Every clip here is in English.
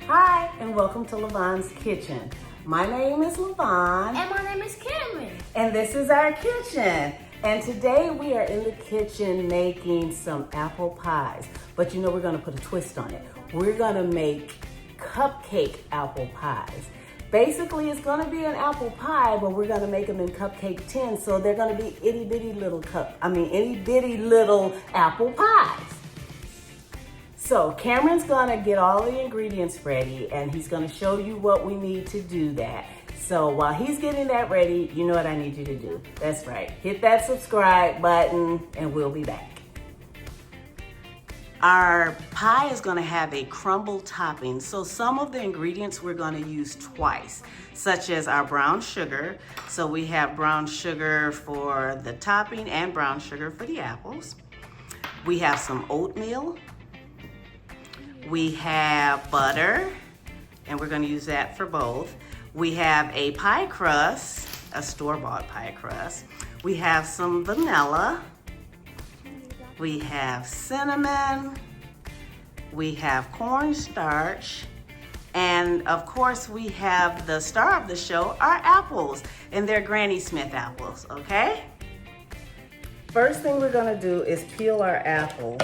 Hi, and welcome to Lavonne's Kitchen. My name is Lavonne. And my name is Cameron. And this is our kitchen. And today we are in the kitchen making some apple pies. But you know we're gonna put a twist on it. We're gonna make cupcake apple pies. Basically, it's gonna be an apple pie, but we're gonna make them in cupcake tins, so they're gonna be itty bitty little apple pies. So Cameron's gonna get all the ingredients ready and he's gonna show you what we need to do that. So while he's getting that ready, you know what I need you to do. That's right, hit that subscribe button and we'll be back. Our pie is gonna have a crumble topping. So some of the ingredients we're gonna use twice, such as our brown sugar. So we have brown sugar for the topping and brown sugar for the apples. We have some oatmeal. We have butter, and we're gonna use that for both. We have a pie crust, a store-bought pie crust. We have some vanilla. We have cinnamon. We have cornstarch. And of course, we have the star of the show, our apples. And they're Granny Smith apples, okay? First thing we're gonna do is peel our apples.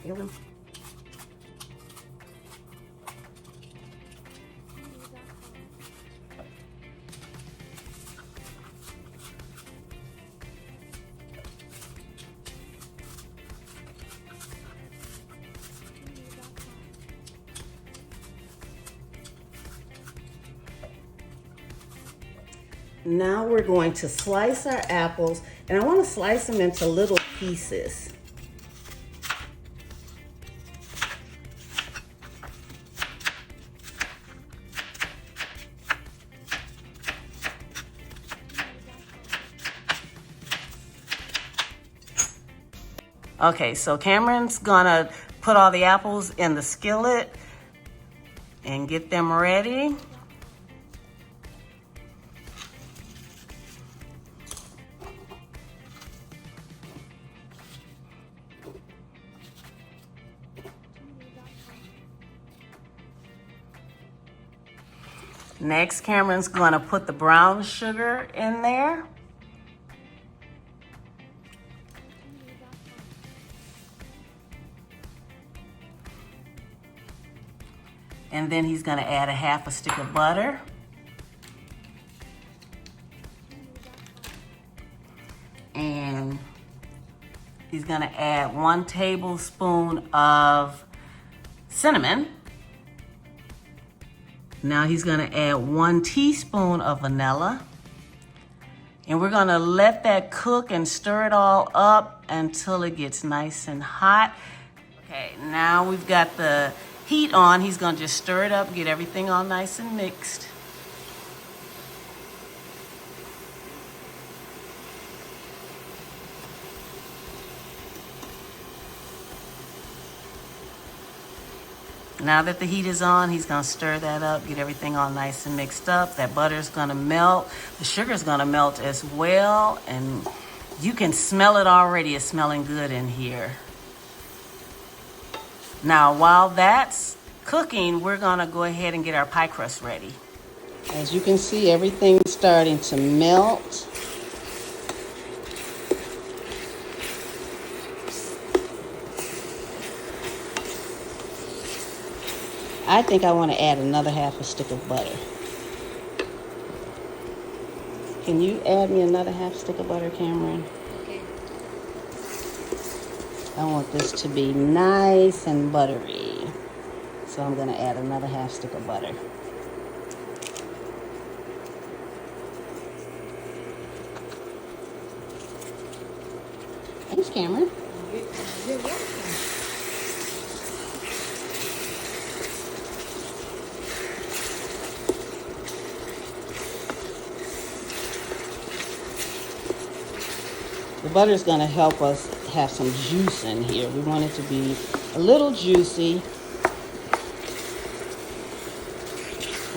Peel them. Now we're going to slice our apples, and I want to slice them into little pieces. Okay, so Cameron's gonna put all the apples in the skillet and get them ready. Next, Cameron's gonna put the brown sugar in there. And then he's gonna add a half a stick of butter. And he's gonna add 1 tablespoon of cinnamon. Now he's gonna add 1 teaspoon of vanilla. And we're gonna let that cook and stir it all up until it gets nice and hot. Okay, now we've got the heat on. He's gonna just stir it up, get everything all nice and mixed. Now that the heat is on, he's gonna stir that up, get everything all nice and mixed up. That butter's gonna melt. The sugar's gonna melt as well. And you can smell it already. It's smelling good in here. Now, while that's cooking, we're gonna go ahead and get our pie crust ready. As you can see, everything's starting to melt. I think I want to add another half a stick of butter. Can you add me another half stick of butter, Cameron? Okay. I want this to be nice and buttery. So I'm going to add another half stick of butter. Thanks, Cameron. You're welcome. The butter is going to help us have some juice in here. We want it to be a little juicy.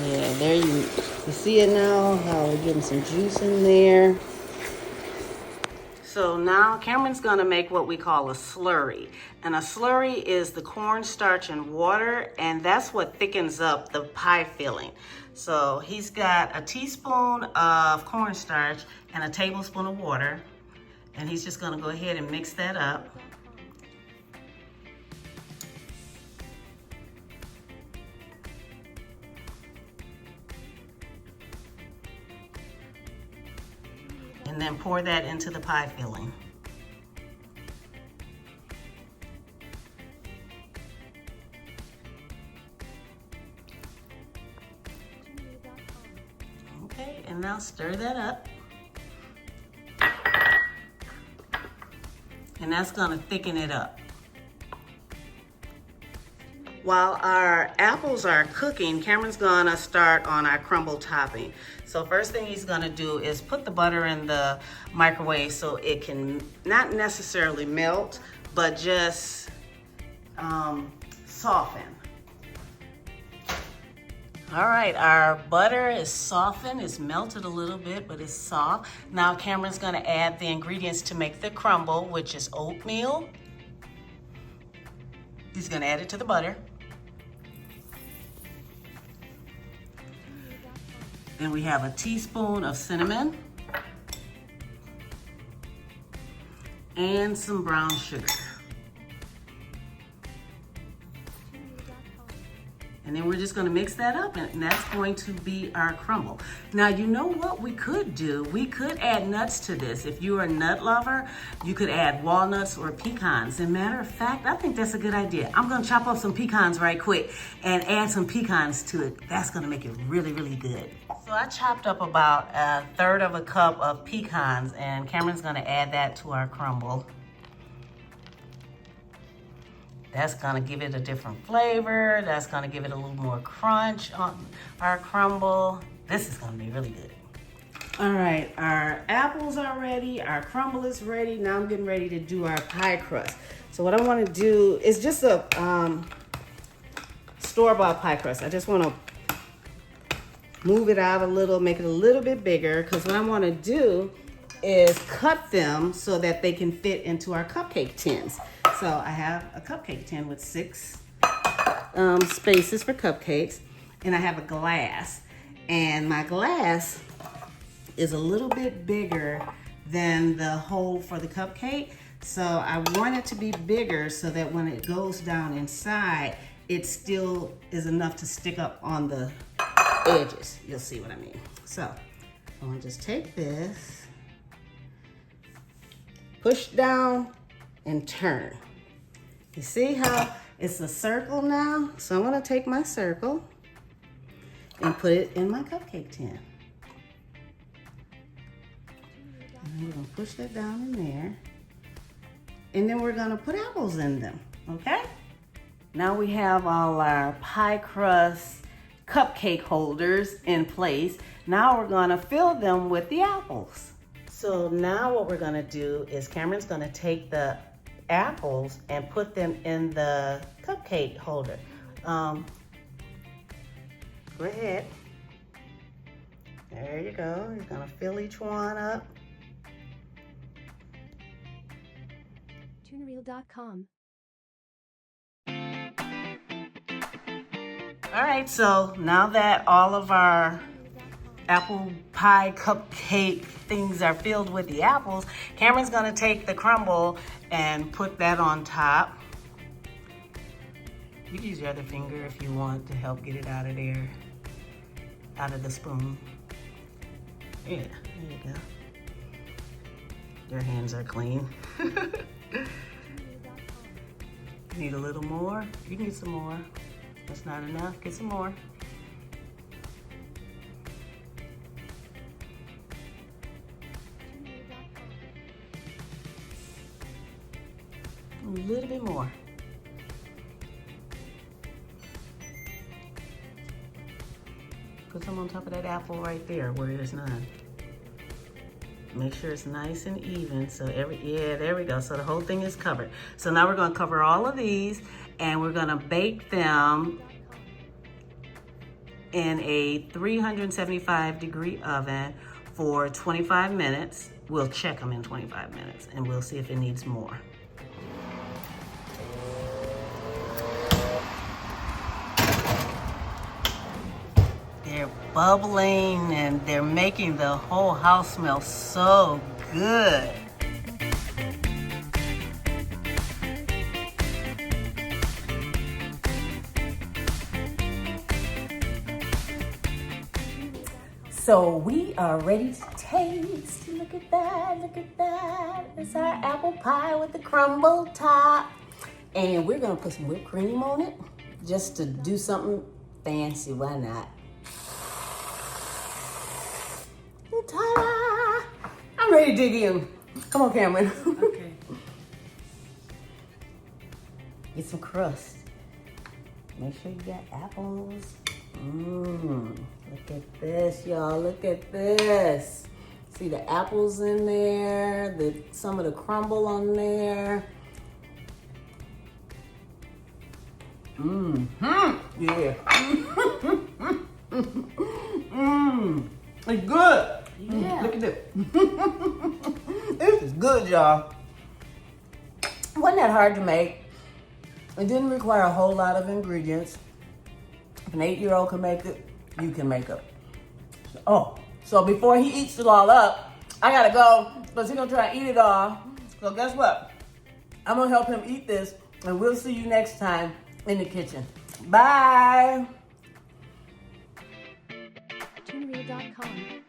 Yeah, there you see it now, how we're getting some juice in there. So now Cameron's gonna make what we call a slurry. And a slurry is the cornstarch and water, and that's what thickens up the pie filling. So he's got a teaspoon of cornstarch and a tablespoon of water, and he's just gonna go ahead and mix that up. And then pour that into the pie filling. Okay, and now stir that up. And that's gonna thicken it up. While our apples are cooking, Cameron's gonna start on our crumble topping. So first thing he's gonna do is put the butter in the microwave so it can not necessarily melt, but just soften. All right, our butter is softened, it's melted a little bit, but it's soft. Now Cameron's gonna add the ingredients to make the crumble, which is oatmeal. He's gonna add it to the butter. Then we have a teaspoon of cinnamon and some brown sugar. And then we're just gonna mix that up, and that's going to be our crumble. Now, you know what we could do? We could add nuts to this. If you're a nut lover, you could add walnuts or pecans. As a matter of fact, I think that's a good idea. I'm gonna chop up some pecans right quick and add some pecans to it. That's gonna make it really, really good. So I chopped up about 1/3 of a cup of pecans, and Cameron's gonna add that to our crumble. That's gonna give it a different flavor. That's gonna give it a little more crunch on our crumble. This is gonna be really good. All right, our apples are ready, our crumble is ready. Now I'm getting ready to do our pie crust. So what I wanna do is just a store-bought pie crust. I just wanna move it out a little, make it a little bit bigger, because what I wanna do is cut them so that they can fit into our cupcake tins. So I have a cupcake tin with 6 spaces for cupcakes, and I have a glass. And my glass is a little bit bigger than the hole for the cupcake. So I want it to be bigger so that when it goes down inside, it still is enough to stick up on the edges. You'll see what I mean. So I'm gonna just take this, push down, and turn. You see how it's a circle now? So I'm gonna take my circle and put it in my cupcake tin. And we're gonna push that down in there. And then we're gonna put apples in them, okay? Now we have all our pie crust cupcake holders in place. Now we're gonna fill them with the apples. So now what we're gonna do is Cameron's gonna take the apples and put them in the cupcake holder. Go ahead. There you go. He's gonna fill each one up. TuneReel.com. All right, so now that all of our apple pie cupcake things are filled with the apples, Cameron's gonna take the crumble and put that on top. You can use your other finger if you want to help get it out of there, out of the spoon. Yeah, there you go. Your hands are clean. Need a little more? You need some more. That's not enough, get some more. A little bit more. Put some on top of that apple right there where there's none. Make sure it's nice and even. So yeah, there we go. So the whole thing is covered. So now we're gonna cover all of these and we're gonna bake them in a 375-degree oven for 25 minutes. We'll check them in 25 minutes and we'll see if it needs more. They're bubbling and they're making the whole house smell so good. So we are ready to taste. Look at that, look at that. It's our apple pie with the crumble top. And we're gonna put some whipped cream on it just to do something fancy, why not? Ta-da! I'm ready to dig in. Come on, Cameron. Okay. Get some crust. Make sure you got apples. Look at this, y'all. Look at this. See the apples in there, some of the crumble on there. Yeah. It's good. Yeah. Look at this. This is good, y'all. Wasn't that hard to make. It didn't require a whole lot of ingredients. If an 8-year-old can make it, you can make it. Oh, so before he eats it all up, I gotta go because he's gonna try and eat it all. So guess what? I'm gonna help him eat this and we'll see you next time in the kitchen. Bye. Tunereal.com